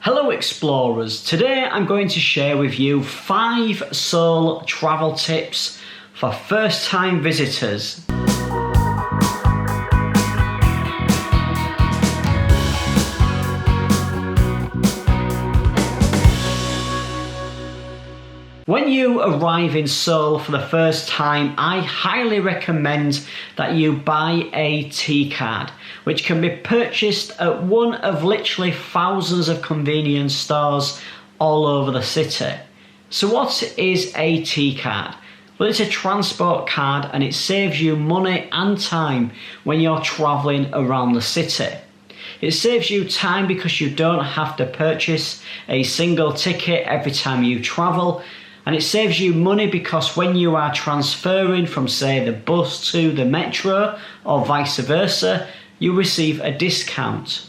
Hello explorers, today I'm going to share with you 5 Seoul travel tips for first time visitors. When you arrive in Seoul for the first time, I highly recommend that you buy a T-card, which can be purchased at one of literally thousands of convenience stores all over the city. So what is a T-card? Well, it's a transport card and it saves you money and time when you're travelling around the city. It saves you time because you don't have to purchase a single ticket every time you travel. And it saves you money because when you are transferring from, say, the bus to the metro or vice versa, you receive a discount.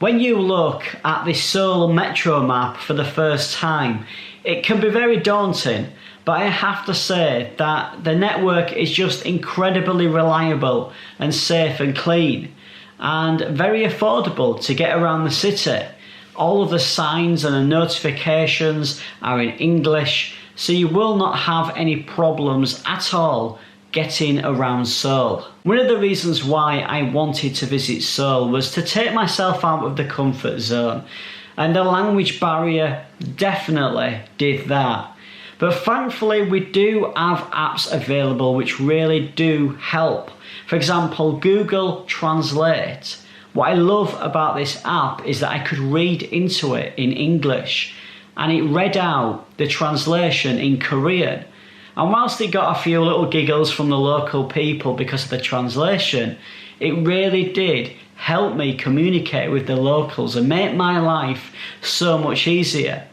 When you look at the Seoul metro map for the first time, it can be very daunting, but I have to say that the network is just incredibly reliable and safe and clean, and very affordable to get around the city. All of the signs and the notifications are in English, so you will not have any problems at all getting around Seoul. One of the reasons why I wanted to visit Seoul was to take myself out of the comfort zone, and the language barrier definitely did that. But thankfully we do have apps available which really do help. For example, Google Translate. What I love about this app is that I could read into it in English, and it read out the translation in Korean. And whilst it got a few little giggles from the local people because of the translation, it really did help me communicate with the locals and make my life so much easier.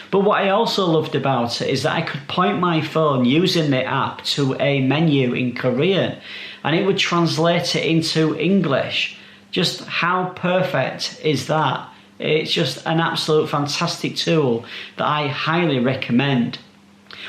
But what I also loved about it is that I could point my phone using the app to a menu in Korean and it would translate it into English. Just how perfect is that? It's just an absolute fantastic tool that I highly recommend.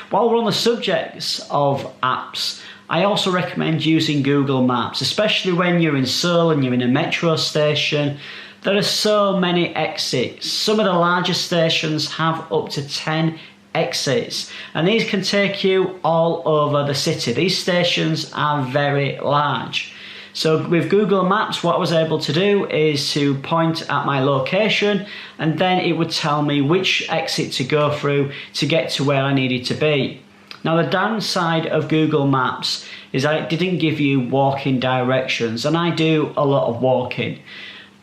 While we're on the subjects of apps, I also recommend using Google Maps, especially when you're in Seoul and you're in a metro station. There are so many exits. Some of the larger stations have up to 10 exits, and these can take you all over the city. These stations are very large. So with Google Maps, what I was able to do is to point at my location, and then it would tell me which exit to go through to get to where I needed to be. Now the downside of Google Maps is that it didn't give you walking directions, and I do a lot of walking.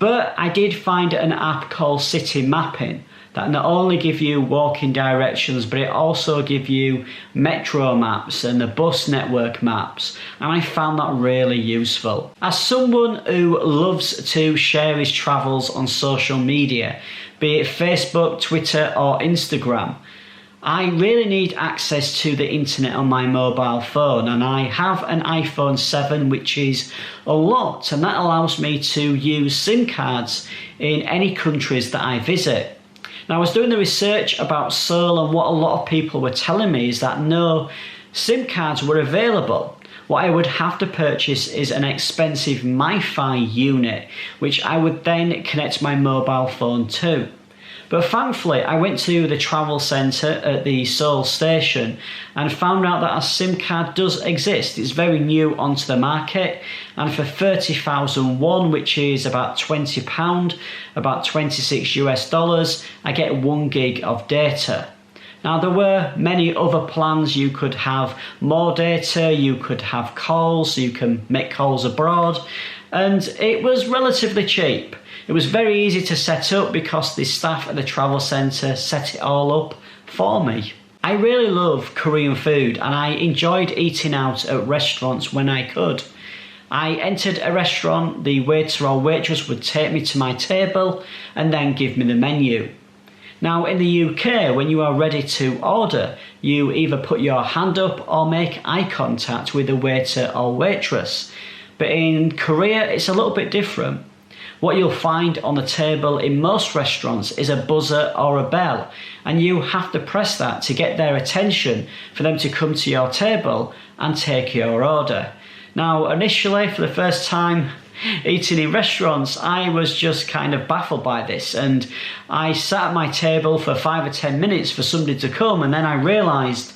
But I did find an app called City Mapping that not only give you walking directions, but it also give you metro maps and the bus network maps, and I found that really useful. As someone who loves to share his travels on social media, be it Facebook, Twitter or Instagram, I really need access to the internet on my mobile phone, and I have an iPhone 7 which is unlocked, and that allows me to use SIM cards in any countries that I visit. Now I was doing the research about Seoul, and what a lot of people were telling me is that no SIM cards were available. What I would have to purchase is an expensive MiFi unit, which I would then connect my mobile phone to. But thankfully I went to the travel centre at the Seoul station and found out that a SIM card does exist. It's very new onto the market, and for 30,000 won, which is about £20, about 26 US dollars, I get 1 gig of data. Now there were many other plans. You could have more data, you could have calls, you can make calls abroad, and it was relatively cheap. It was very easy to set up because the staff at the travel centre set it all up for me. I really love Korean food, and I enjoyed eating out at restaurants when I could. I entered a restaurant, the waiter or waitress would take me to my table and then give me the menu. Now in the UK, when you are ready to order, you either put your hand up or make eye contact with the waiter or waitress. But in Korea, it's a little bit different. What you'll find on the table in most restaurants is a buzzer or a bell, and you have to press that to get their attention for them to come to your table and take your order. Now initially, for the first time, eating in restaurants, I was just kind of baffled by this, and I sat at my table for 5 or 10 minutes for somebody to come, and then I realised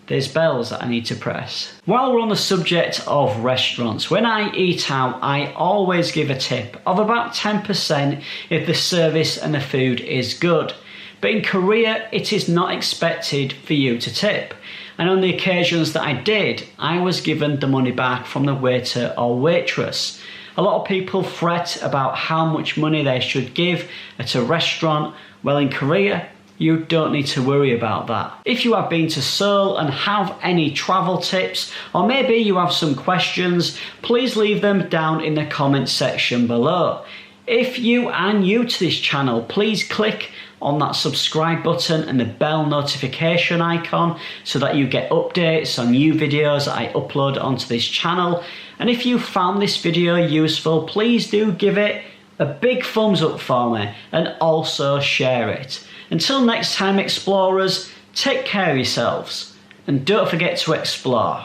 there's bells that I need to press. While we're on the subject of restaurants, when I eat out, I always give a tip of about 10% if the service and the food is good. But in Korea, it is not expected for you to tip. And on the occasions that I did, I was given the money back from the waiter or waitress. A lot of people fret about how much money they should give at a restaurant. Well, in Korea, you don't need to worry about that. If you have been to Seoul and have any travel tips, or maybe you have some questions, please leave them down in the comment section below. If you are new to this channel, please click on that subscribe button and the bell notification icon so that you get updates on new videos that I upload onto this channel. And if you found this video useful, please do give it a big thumbs up for me and also share it. Until next time, explorers, take care of yourselves and don't forget to explore.